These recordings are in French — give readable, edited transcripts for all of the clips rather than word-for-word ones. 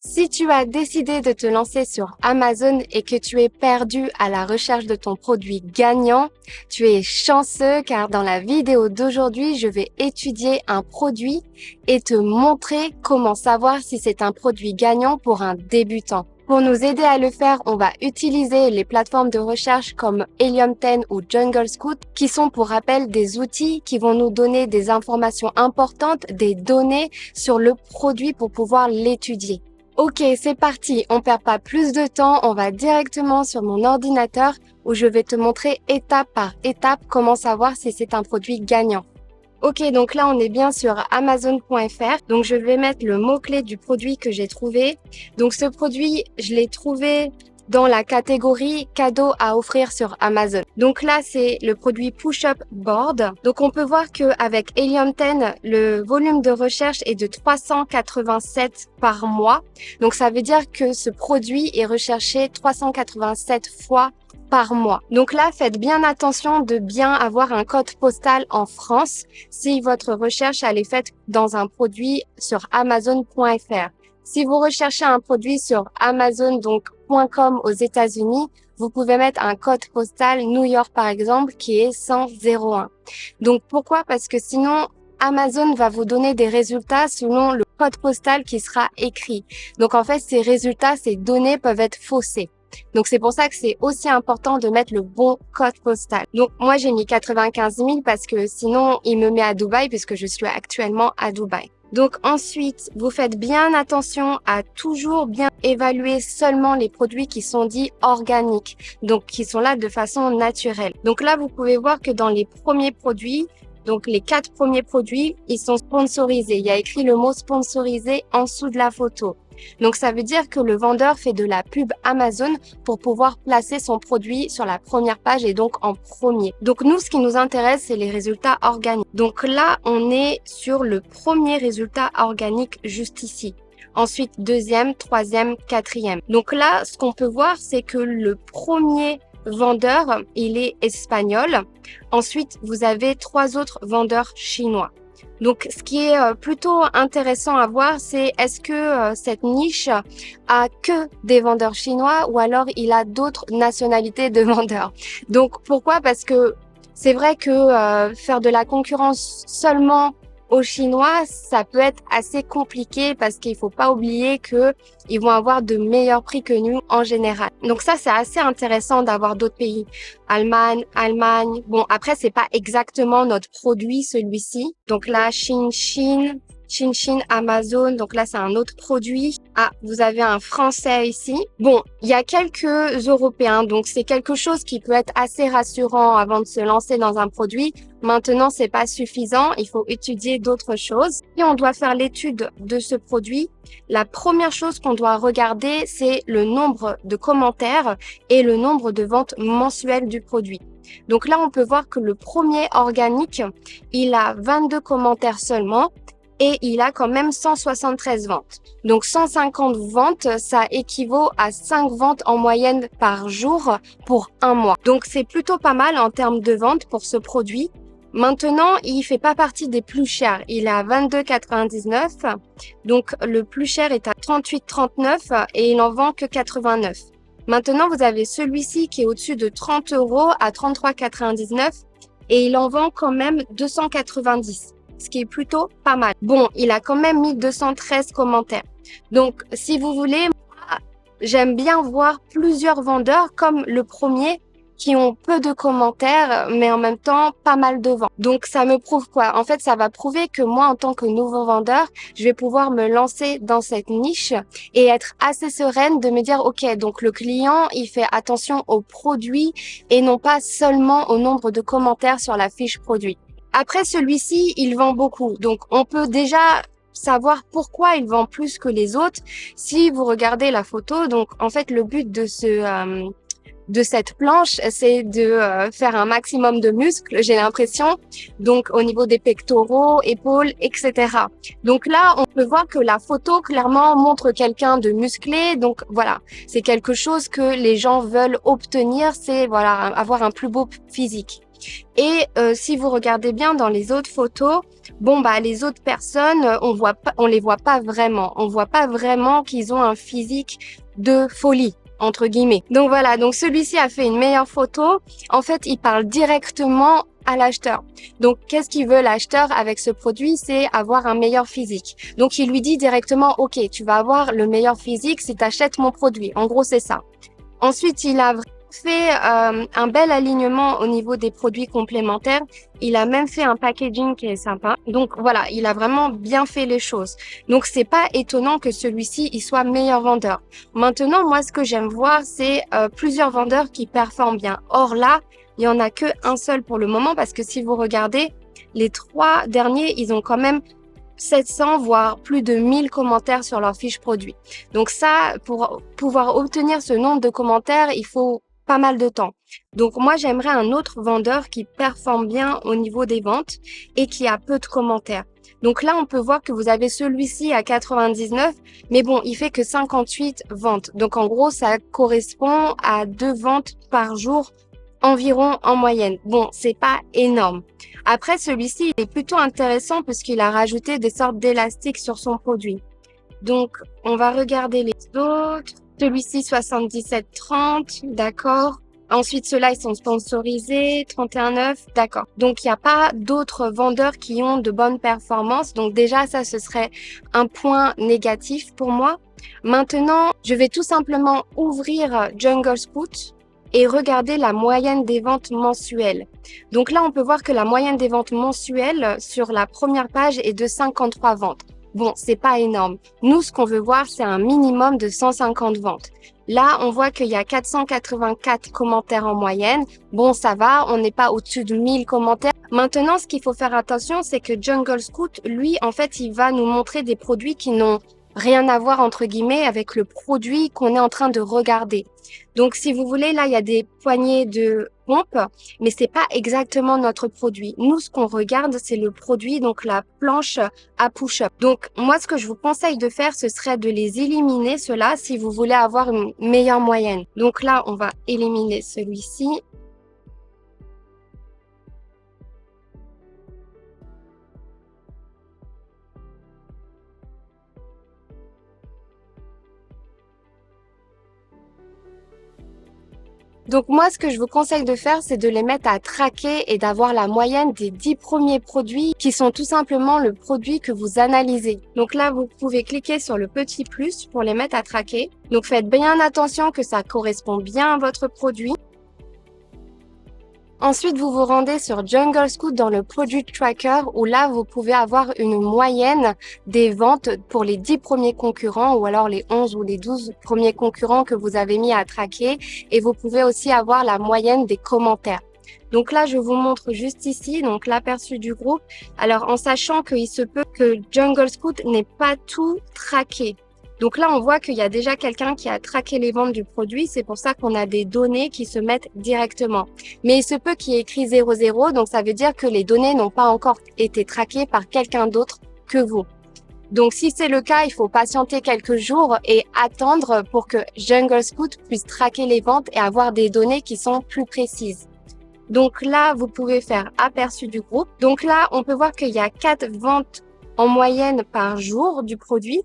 Si tu as décidé de te lancer sur Amazon et que tu es perdu à la recherche de ton produit gagnant, tu es chanceux car dans la vidéo d'aujourd'hui, je vais étudier un produit et te montrer comment savoir si c'est un produit gagnant pour un débutant. Pour nous aider à le faire, on va utiliser les plateformes de recherche comme Helium 10 ou Jungle Scout, qui sont pour rappel des outils qui vont nous donner des informations importantes, des données sur le produit pour pouvoir l'étudier. Ok, c'est parti, on perd pas plus de temps, on va directement sur mon ordinateur où je vais te montrer étape par étape comment savoir si c'est un produit gagnant. Ok, donc là on est bien sur Amazon.fr, donc je vais mettre le mot-clé du produit que j'ai trouvé. Donc ce produit, je l'ai trouvé dans la catégorie cadeaux à offrir sur Amazon. Donc là, c'est le produit Push-Up Board. Donc on peut voir qu'avec Helium 10, le volume de recherche est de 387 par mois. Donc ça veut dire que ce produit est recherché 387 fois par mois. Donc là, faites bien attention de bien avoir un code postal en France si votre recherche elle est faite dans un produit sur Amazon.fr. Si vous recherchez un produit sur Amazon, donc .com aux États-Unis, vous pouvez mettre un code postal New York par exemple qui est 10001. Donc pourquoi? Parce que sinon Amazon va vous donner des résultats selon le code postal qui sera écrit. Donc en fait ces résultats, ces données peuvent être faussées. Donc c'est pour ça que c'est aussi important de mettre le bon code postal. Donc moi j'ai mis 95 000 parce que sinon il me met à Dubaï puisque je suis actuellement à Dubaï. Donc ensuite, vous faites bien attention à toujours bien évaluer seulement les produits qui sont dits organiques, donc qui sont là de façon naturelle. Donc là, vous pouvez voir que dans les premiers produits, donc les 4 premiers produits, ils sont sponsorisés. Il y a écrit le mot sponsorisé en dessous de la photo. Donc ça veut dire que le vendeur fait de la pub Amazon pour pouvoir placer son produit sur la première page et donc en premier. Donc nous, ce qui nous intéresse, c'est les résultats organiques. Donc là, on est sur le premier résultat organique juste ici. Ensuite, deuxième, troisième, quatrième. Donc là, ce qu'on peut voir, c'est que le premier vendeur, il est espagnol. Ensuite, vous avez 3 autres vendeurs chinois. Donc, ce qui est plutôt intéressant à voir, c'est est-ce que cette niche a que des vendeurs chinois ou alors il a d'autres nationalités de vendeurs. Donc, pourquoi? Parce que c'est vrai que faire de la concurrence seulement aux Chinois, ça peut être assez compliqué parce qu'il faut pas oublier que ils vont avoir de meilleurs prix que nous en général. Donc ça, c'est assez intéressant d'avoir d'autres pays. Allemagne. Bon, après, c'est pas exactement notre produit, celui-ci. Donc là, Chine, Amazon. Donc là, c'est un autre produit. Ah, vous avez un français ici. Bon, il y a quelques Européens. Donc c'est quelque chose qui peut être assez rassurant avant de se lancer dans un produit. Maintenant, c'est pas suffisant. Il faut étudier d'autres choses. Si on doit faire l'étude de ce produit, la première chose qu'on doit regarder, c'est le nombre de commentaires et le nombre de ventes mensuelles du produit. Donc là, on peut voir que le premier organique, il a 22 commentaires seulement et il a quand même 173 ventes. Donc 150 ventes, ça équivaut à 5 ventes en moyenne par jour pour un mois. Donc c'est plutôt pas mal en termes de ventes pour ce produit. Maintenant, il fait pas partie des plus chers. Il est à 22,99. Donc, le plus cher est à 38,39 et il en vend que 89. Maintenant, vous avez celui-ci qui est au-dessus de 30 € à 33,99 et il en vend quand même 290, ce qui est plutôt pas mal. Bon, il a quand même mis 213 commentaires. Donc, si vous voulez, j'aime bien voir plusieurs vendeurs comme le premier qui ont peu de commentaires, mais en même temps pas mal de ventes. Donc ça me prouve quoi? En fait, ça va prouver que moi, en tant que nouveau vendeur, je vais pouvoir me lancer dans cette niche et être assez sereine de me dire, ok, donc le client, il fait attention au produit et non pas seulement au nombre de commentaires sur la fiche produit. Après, celui-ci, il vend beaucoup. Donc on peut déjà savoir pourquoi il vend plus que les autres. Si vous regardez la photo, donc en fait, le but de cette planche, c'est de faire un maximum de muscles, j'ai l'impression, donc au niveau des pectoraux, épaules, etc. Donc là, on peut voir que la photo clairement montre quelqu'un de musclé, donc voilà, c'est quelque chose que les gens veulent obtenir, c'est voilà, avoir un plus beau physique. Et si vous regardez bien dans les autres photos, bon bah les autres personnes, on les voit pas vraiment. On voit pas vraiment qu'ils ont un physique de folie entre guillemets. Donc voilà, donc celui-ci a fait une meilleure photo. En fait, il parle directement à l'acheteur. Donc, qu'est-ce qu'il veut l'acheteur avec ce produit? C'est avoir un meilleur physique. Donc, il lui dit directement, OK, tu vas avoir le meilleur physique si tu achètes mon produit. En gros, c'est ça. Ensuite, il a fait un bel alignement au niveau des produits complémentaires. Il a même fait un packaging qui est sympa. Donc voilà, il a vraiment bien fait les choses. Donc c'est pas étonnant que celui-ci il soit meilleur vendeur. Maintenant, moi ce que j'aime voir, c'est plusieurs vendeurs qui performent bien. Or là, il y en a que un seul pour le moment parce que si vous regardez, les 3 derniers, ils ont quand même 700 voire plus de 1000 commentaires sur leur fiche produit. Donc ça, pour pouvoir obtenir ce nombre de commentaires, il faut pas mal de temps. Donc moi, j'aimerais un autre vendeur qui performe bien au niveau des ventes et qui a peu de commentaires. Donc là, on peut voir que vous avez celui-ci à 99, mais bon, il fait que 58 ventes. Donc en gros, ça correspond à 2 ventes par jour environ en moyenne. Bon, c'est pas énorme. Après, celui-ci, il est plutôt intéressant puisqu'il a rajouté des sortes d'élastiques sur son produit. Donc, on va regarder les autres. Celui-ci, 77,30, d'accord. Ensuite, ceux-là, ils sont sponsorisés, 31,9, d'accord. Donc, il n'y a pas d'autres vendeurs qui ont de bonnes performances. Donc, déjà, ça, ce serait un point négatif pour moi. Maintenant, je vais tout simplement ouvrir Jungle Scout et regarder la moyenne des ventes mensuelles. Donc là, on peut voir que la moyenne des ventes mensuelles sur la première page est de 53 ventes. Bon, c'est pas énorme. Nous, ce qu'on veut voir, c'est un minimum de 150 ventes. Là, on voit qu'il y a 484 commentaires en moyenne. Bon, ça va, on n'est pas au-dessus de 1000 commentaires. Maintenant, ce qu'il faut faire attention, c'est que Jungle Scout, lui, en fait, il va nous montrer des produits qui n'ont rien à voir, entre guillemets, avec le produit qu'on est en train de regarder. Donc, si vous voulez, là, il y a des poignées de pompe, mais c'est pas exactement notre produit. Nous, ce qu'on regarde, c'est le produit, donc la planche à push-up. Donc, moi, ce que je vous conseille de faire, ce serait de les éliminer, ceux-là, si vous voulez avoir une meilleure moyenne. Donc là, on va éliminer celui-ci. Donc moi, ce que je vous conseille de faire, c'est de les mettre à traquer et d'avoir la moyenne des 10 premiers produits qui sont tout simplement le produit que vous analysez. Donc là, vous pouvez cliquer sur le petit plus pour les mettre à traquer. Donc faites bien attention que ça correspond bien à votre produit. Ensuite, vous vous rendez sur Jungle Scout dans le Product Tracker où là, vous pouvez avoir une moyenne des ventes pour les 10 premiers concurrents ou alors les 11 ou les 12 premiers concurrents que vous avez mis à traquer. Et vous pouvez aussi avoir la moyenne des commentaires. Donc là, je vous montre juste ici, donc l'aperçu du groupe. Alors, en sachant qu'il se peut que Jungle Scout n'ait pas tout traqué. Donc là, on voit qu'il y a déjà quelqu'un qui a traqué les ventes du produit. C'est pour ça qu'on a des données qui se mettent directement. Mais il se peut qu'il y ait écrit 00, donc ça veut dire que les données n'ont pas encore été traquées par quelqu'un d'autre que vous. Donc si c'est le cas, il faut patienter quelques jours et attendre pour que Jungle Scout puisse traquer les ventes et avoir des données qui sont plus précises. Donc là, vous pouvez faire aperçu du groupe. Donc là, on peut voir qu'il y a 4 ventes en moyenne par jour du produit.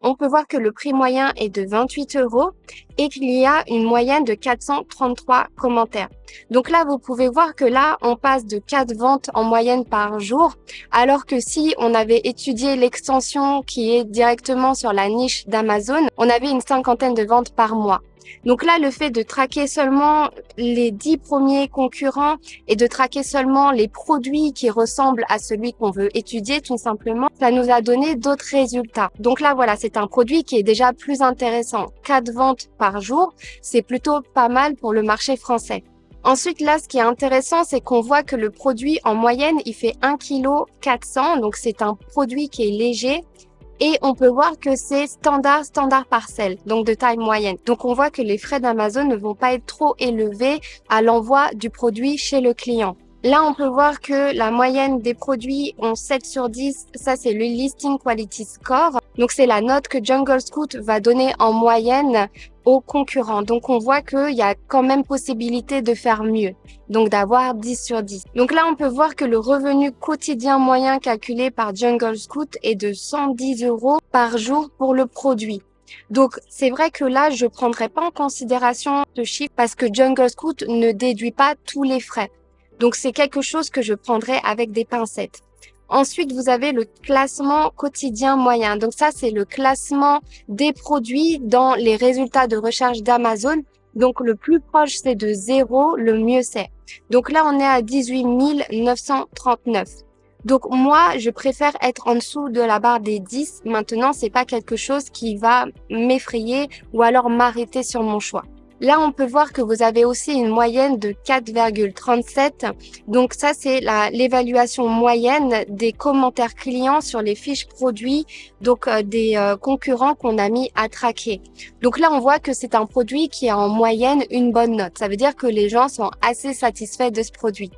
On peut voir que le prix moyen est de 28 € et qu'il y a une moyenne de 433 commentaires. Donc là, vous pouvez voir que là, on passe de 4 ventes en moyenne par jour, alors que si on avait étudié l'extension qui est directement sur la niche d'Amazon, on avait une 50aine de ventes par mois. Donc là, le fait de traquer seulement les 10 premiers concurrents et de traquer seulement les produits qui ressemblent à celui qu'on veut étudier, tout simplement, ça nous a donné d'autres résultats. Donc là, voilà, c'est un produit qui est déjà plus intéressant. 4 ventes par jour, c'est plutôt pas mal pour le marché français. Ensuite, là, ce qui est intéressant, c'est qu'on voit que le produit, en moyenne, il fait 1,4 kg. Donc, c'est un produit qui est léger. Et on peut voir que c'est standard parcelle, donc de taille moyenne. Donc on voit que les frais d'Amazon ne vont pas être trop élevés à l'envoi du produit chez le client. Là, on peut voir que la moyenne des produits ont 7 sur 10. Ça, c'est le Listing Quality Score. Donc, c'est la note que Jungle Scout va donner en moyenne aux concurrents. Donc, on voit qu'il y a quand même possibilité de faire mieux. Donc, d'avoir 10 sur 10. Donc là, on peut voir que le revenu quotidien moyen calculé par Jungle Scout est de 110 € par jour pour le produit. Donc, c'est vrai que là, je prendrai pas en considération ce chiffre parce que Jungle Scout ne déduit pas tous les frais. Donc, c'est quelque chose que je prendrai avec des pincettes. Ensuite, vous avez le classement quotidien moyen. Donc, ça, c'est le classement des produits dans les résultats de recherche d'Amazon. Donc, le plus proche, c'est de 0, le mieux c'est. Donc là, on est à 18 939. Donc, moi, je préfère être en dessous de la barre des 10. Maintenant, c'est pas quelque chose qui va m'effrayer ou alors m'arrêter sur mon choix. Là, on peut voir que vous avez aussi une moyenne de 4,37. Donc ça, c'est l'évaluation moyenne des commentaires clients sur les fiches produits, donc des concurrents qu'on a mis à traquer. Donc là, on voit que c'est un produit qui a en moyenne une bonne note. Ça veut dire que les gens sont assez satisfaits de ce produit.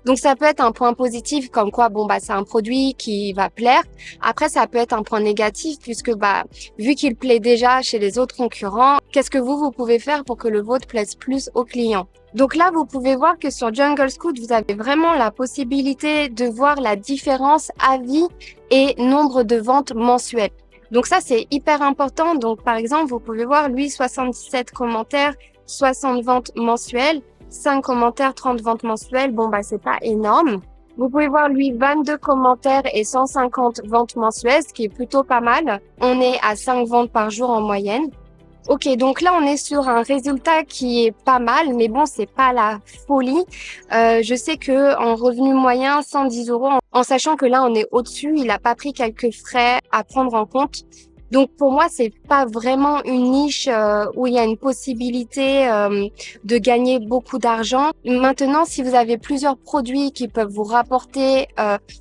Donc ça peut être un point positif comme quoi, bon, bah, c'est un produit qui va plaire. Après, ça peut être un point négatif puisque, bah, vu qu'il plaît déjà chez les autres concurrents, qu'est-ce que vous pouvez faire pour que le vôtre plaise plus aux clients? Donc là, vous pouvez voir que sur Jungle Scout, vous avez vraiment la possibilité de voir la différence avis et nombre de ventes mensuelles. Donc ça, c'est hyper important. Donc par exemple, vous pouvez voir, lui, 77 commentaires, 60 ventes mensuelles, 5 commentaires, 30 ventes mensuelles. Bon, bah, c'est pas énorme. Vous pouvez voir, lui, 22 commentaires et 150 ventes mensuelles, ce qui est plutôt pas mal. On est à 5 ventes par jour en moyenne. Ok, donc là, on est sur un résultat qui est pas mal, mais bon, c'est pas la folie. Je sais que en revenu moyen, 110 €, en sachant que là, on est au-dessus, il a pas pris quelques frais à prendre en compte. Donc pour moi, c'est pas vraiment une niche où il y a une possibilité de gagner beaucoup d'argent. Maintenant, si vous avez plusieurs produits qui peuvent vous rapporter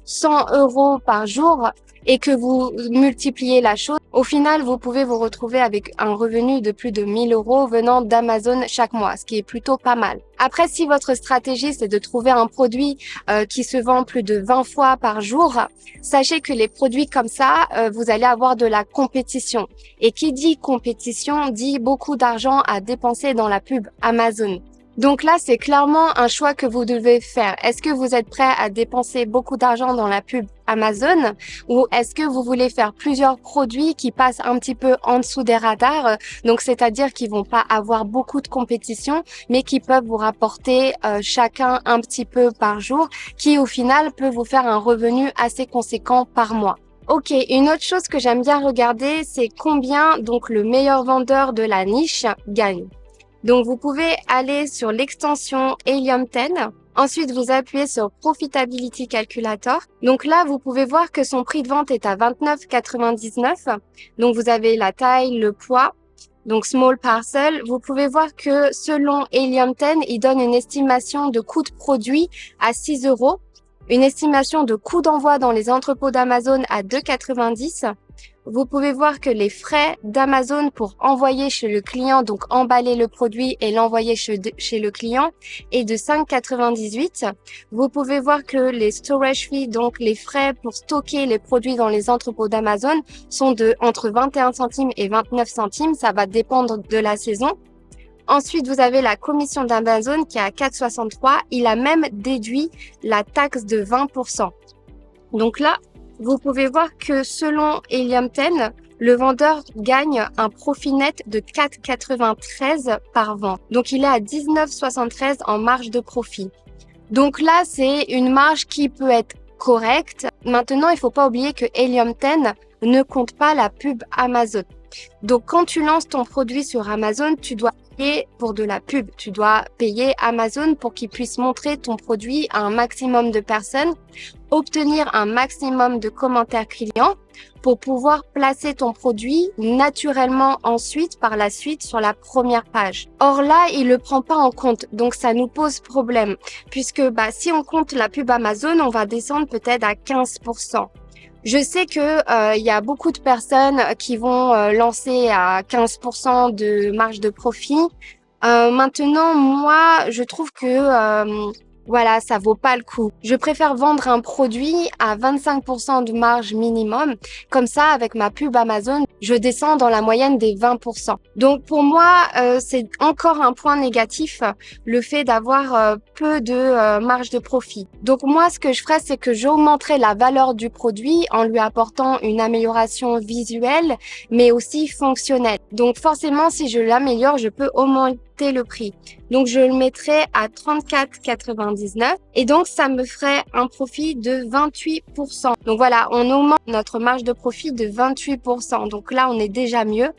100 € par jour et que vous multipliez la chose, au final, vous pouvez vous retrouver avec un revenu de plus de 1000 € venant d'Amazon chaque mois, ce qui est plutôt pas mal. Après, si votre stratégie, c'est de trouver un produit qui se vend plus de 20 fois par jour, sachez que les produits comme ça, vous allez avoir de la compétition. Et qui dit compétition dit beaucoup d'argent à dépenser dans la pub Amazon. Donc là, c'est clairement un choix que vous devez faire. Est-ce que vous êtes prêt à dépenser beaucoup d'argent dans la pub Amazon ou est-ce que vous voulez faire plusieurs produits qui passent un petit peu en dessous des radars, donc c'est-à-dire qu'ils vont pas avoir beaucoup de compétition, mais qui peuvent vous rapporter chacun un petit peu par jour, qui au final peut vous faire un revenu assez conséquent par mois. Ok, une autre chose que j'aime bien regarder, c'est combien donc le meilleur vendeur de la niche gagne. Donc, vous pouvez aller sur l'extension Helium 10. Ensuite, vous appuyez sur Profitability Calculator. Donc là, vous pouvez voir que son prix de vente est à 29,99. Donc, vous avez la taille, le poids. Donc, small parcel. Vous pouvez voir que selon Helium 10, il donne une estimation de coût de produit à 6 €. Une estimation de coût d'envoi dans les entrepôts d'Amazon à 2,90. Vous pouvez voir que les frais d'Amazon pour envoyer chez le client, donc emballer le produit et l'envoyer chez le client, est de 5,98. Vous pouvez voir que les storage fees, donc les frais pour stocker les produits dans les entrepôts d'Amazon, sont de entre 21 centimes et 29 centimes. Ça va dépendre de la saison. Ensuite, vous avez la commission d'Amazon qui est à 4,63. Il a même déduit la taxe de 20%. Donc là, vous pouvez voir que selon Helium 10, le vendeur gagne un profit net de 4,93 par vente. Donc, il est à 19,73 en marge de profit. Donc là, c'est une marge qui peut être correcte. Maintenant, il faut pas oublier que Helium 10 ne compte pas la pub Amazon. Donc, quand tu lances ton produit sur Amazon, tu dois payer pour de la pub. Tu dois payer Amazon pour qu'il puisse montrer ton produit à un maximum de personnes, obtenir un maximum de commentaires clients pour pouvoir placer ton produit naturellement ensuite, par la suite, sur la première page. Or là, il le prend pas en compte. Donc, ça nous pose problème puisque, si on compte la pub Amazon, on va descendre peut-être à 15%. Je sais que y a beaucoup de personnes qui vont lancer à 15% de marge de profit. Maintenant, moi, je trouve que Voilà, ça vaut pas le coup. Je préfère vendre un produit à 25% de marge minimum. Comme ça, avec ma pub Amazon, je descends dans la moyenne des 20%. Donc pour moi, c'est encore un point négatif, le fait d'avoir peu de marge de profit. Donc moi, ce que je ferais, c'est que j'augmenterais la valeur du produit en lui apportant une amélioration visuelle, mais aussi fonctionnelle. Donc forcément, si je l'améliore, je peux augmenter le prix. Donc, je le mettrais à 34,99 et donc, ça me ferait un profit de 28%. Donc, voilà, on augmente notre marge de profit de 28%. Donc là, on est déjà mieux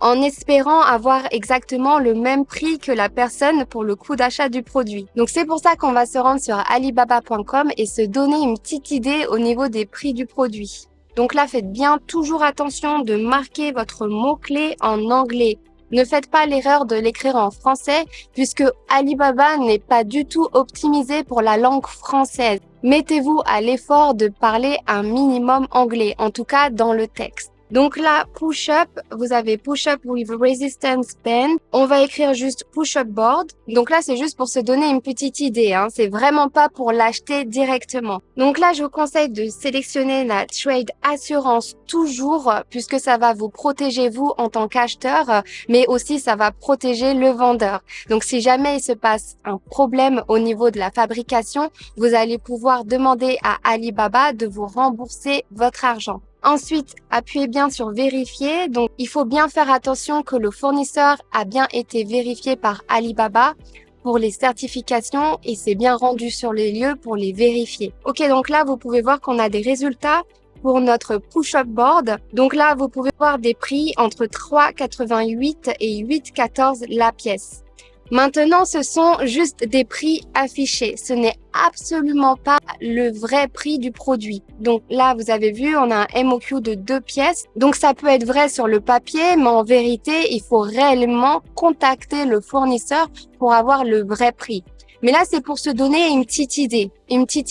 en espérant avoir exactement le même prix que la personne pour le coût d'achat du produit. Donc, c'est pour ça qu'on va se rendre sur alibaba.com et se donner une petite idée au niveau des prix du produit. Donc là, faites bien toujours attention de marquer votre mot-clé en anglais. Ne faites pas l'erreur de l'écrire en français puisque Alibaba n'est pas du tout optimisé pour la langue française. Mettez-vous à l'effort de parler un minimum anglais, en tout cas dans le texte. Donc là, push-up, vous avez push-up with resistance band. On va écrire juste push-up board. Donc là, c'est juste pour se donner une petite idée, hein. C'est vraiment pas pour l'acheter directement. Donc là, je vous conseille de sélectionner la trade assurance toujours, puisque ça va vous protéger vous en tant qu'acheteur, mais aussi ça va protéger le vendeur. Donc si jamais il se passe un problème au niveau de la fabrication, vous allez pouvoir demander à Alibaba de vous rembourser votre argent. Ensuite, appuyez bien sur vérifier. Donc, il faut bien faire attention que le fournisseur a bien été vérifié par Alibaba pour les certifications et c'est bien rendu sur les lieux pour les vérifier. Ok, donc là, vous pouvez voir qu'on a des résultats pour notre push-up board. Donc là, vous pouvez voir des prix entre 3,88 et 8,14 la pièce. Maintenant, ce sont juste des prix affichés. Ce n'est absolument pas le vrai prix du produit. Donc là, vous avez vu, on a un MOQ de 2 pièces. Donc ça peut être vrai sur le papier, mais en vérité, il faut réellement contacter le fournisseur pour avoir le vrai prix. Mais là, c'est pour se donner une petite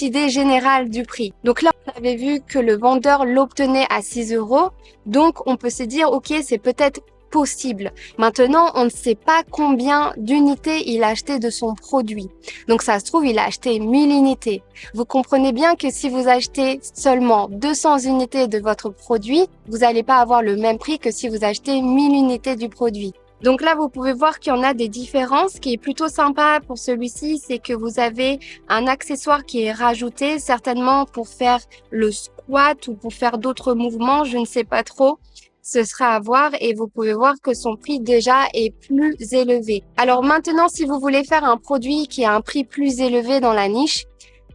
idée générale du prix. Donc là, on avait vu que le vendeur l'obtenait à 6 €. Donc, on peut se dire, OK, c'est peut-être possible. Maintenant, on ne sait pas combien d'unités il a acheté de son produit. Donc, ça se trouve, il a acheté 1000 unités. Vous comprenez bien que si vous achetez seulement 200 unités de votre produit, vous n'allez pas avoir le même prix que si vous achetez 1000 unités du produit. Donc là, vous pouvez voir qu'il y en a des différences. Ce qui est plutôt sympa pour celui-ci, c'est que vous avez un accessoire qui est rajouté, certainement pour faire le squat ou pour faire d'autres mouvements, je ne sais pas trop. Ce sera à voir et vous pouvez voir que son prix déjà est plus élevé. Alors maintenant, si vous voulez faire un produit qui a un prix plus élevé dans la niche,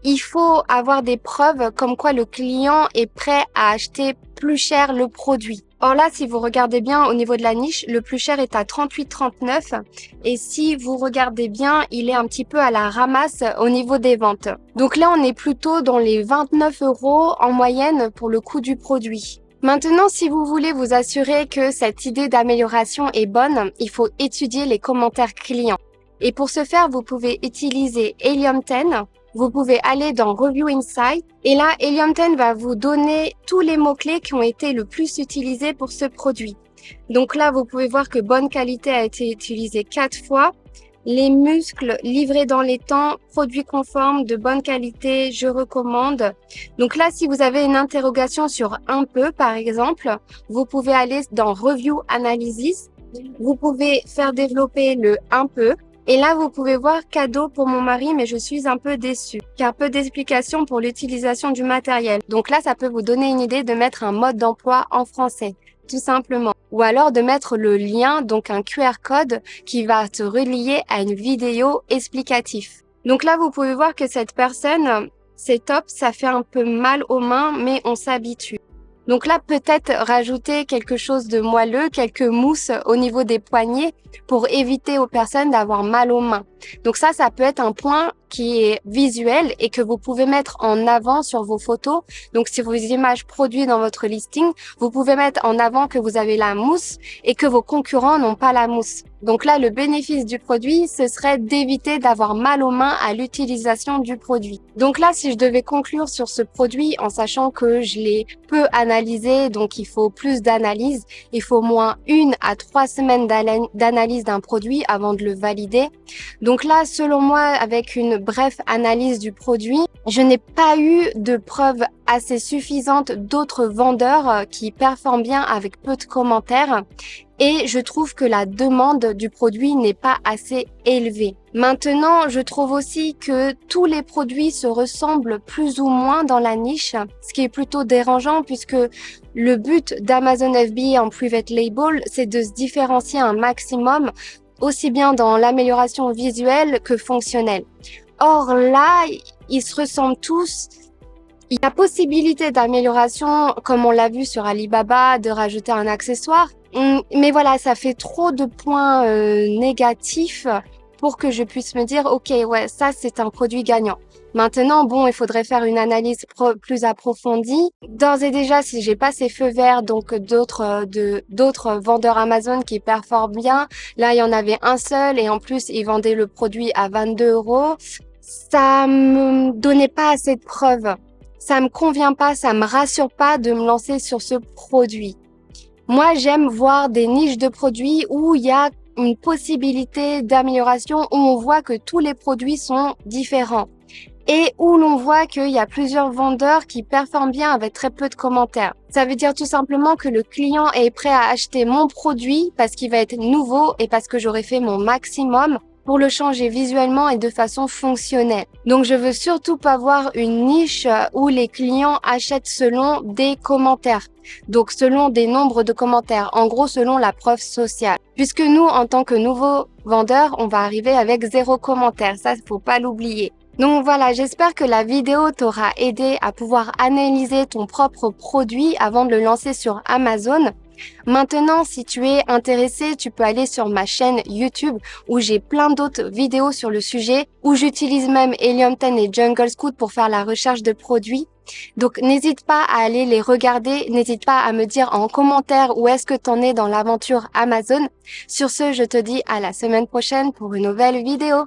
il faut avoir des preuves comme quoi le client est prêt à acheter plus cher le produit. Or là, si vous regardez bien au niveau de la niche, le plus cher est à 38,39 et si vous regardez bien, il est un petit peu à la ramasse au niveau des ventes. Donc là, on est plutôt dans les 29 € en moyenne pour le coût du produit. Maintenant, si vous voulez vous assurer que cette idée d'amélioration est bonne, il faut étudier les commentaires clients. Et pour ce faire, vous pouvez utiliser Helium 10. Vous pouvez aller dans Review Insight et là, Helium 10 va vous donner tous les mots-clés qui ont été le plus utilisés pour ce produit. Donc là, vous pouvez voir que bonne qualité a été utilisé 4 fois. Les muscles livrés dans les temps, produits conformes, de bonne qualité, je recommande. Donc là, si vous avez une interrogation sur un peu, par exemple, vous pouvez aller dans Review Analysis. Vous pouvez faire développer le un peu. Et là, vous pouvez voir cadeau pour mon mari, mais je suis un peu déçue. Car peu d'explications pour l'utilisation du matériel. Donc là, ça peut vous donner une idée de mettre un mode d'emploi en français, tout simplement. Ou alors de mettre le lien, donc un QR code qui va te relier à une vidéo explicative. Donc là, vous pouvez voir que cette personne, c'est top, ça fait un peu mal aux mains, mais on s'habitue. Donc là, peut-être rajouter quelque chose de moelleux, quelques mousses au niveau des poignets pour éviter aux personnes d'avoir mal aux mains. Donc ça peut être un point qui est visuel et que vous pouvez mettre en avant sur vos photos. Donc si vos images produites dans votre listing, vous pouvez mettre en avant que vous avez la mousse et que vos concurrents n'ont pas la mousse. Donc là, le bénéfice du produit, ce serait d'éviter d'avoir mal aux mains à l'utilisation du produit. Donc là, si je devais conclure sur ce produit en sachant que je l'ai peu analysé, donc il faut plus d'analyse, il faut au moins 1 à 3 semaines d'analyse d'un produit avant de le valider. Donc là, selon moi, avec une brève analyse du produit, je n'ai pas eu de preuves assez suffisantes d'autres vendeurs qui performent bien avec peu de commentaires. Et je trouve que la demande du produit n'est pas assez élevée. Maintenant, je trouve aussi que tous les produits se ressemblent plus ou moins dans la niche, ce qui est plutôt dérangeant puisque le but d'Amazon FBA en Private Label, c'est de se différencier un maximum, aussi bien dans l'amélioration visuelle que fonctionnelle. Or là, ils se ressemblent tous. Il y a possibilité d'amélioration, comme on l'a vu sur Alibaba, de rajouter un accessoire. Mais voilà, ça fait trop de points négatifs pour que je puisse me dire, ok, ouais, ça c'est un produit gagnant. Maintenant, bon, il faudrait faire une analyse plus approfondie. D'ores et déjà, si j'ai pas ces feux verts, donc d'autres vendeurs Amazon qui performent bien, là il y en avait un seul et en plus ils vendaient le produit à 22 €. Ça me donnait pas assez de preuves. Ça me convient pas, ça me rassure pas de me lancer sur ce produit. Moi, j'aime voir des niches de produits où il y a une possibilité d'amélioration, où on voit que tous les produits sont différents et où l'on voit qu'il y a plusieurs vendeurs qui performent bien avec très peu de commentaires. Ça veut dire tout simplement que le client est prêt à acheter mon produit parce qu'il va être nouveau et parce que j'aurai fait mon maximum pour le changer visuellement et de façon fonctionnelle. Donc, je veux surtout pas voir une niche où les clients achètent selon des commentaires. Donc, selon des nombres de commentaires. En gros, selon la preuve sociale. Puisque nous, en tant que nouveaux vendeurs, on va arriver avec 0 commentaire. Ça, faut pas l'oublier. Donc voilà, j'espère que la vidéo t'aura aidé à pouvoir analyser ton propre produit avant de le lancer sur Amazon. Maintenant, si tu es intéressé, tu peux aller sur ma chaîne YouTube où j'ai plein d'autres vidéos sur le sujet, où j'utilise même Helium 10 et Jungle Scout pour faire la recherche de produits. Donc n'hésite pas à aller les regarder, n'hésite pas à me dire en commentaire où est-ce que t'en es dans l'aventure Amazon. Sur ce, je te dis à la semaine prochaine pour une nouvelle vidéo.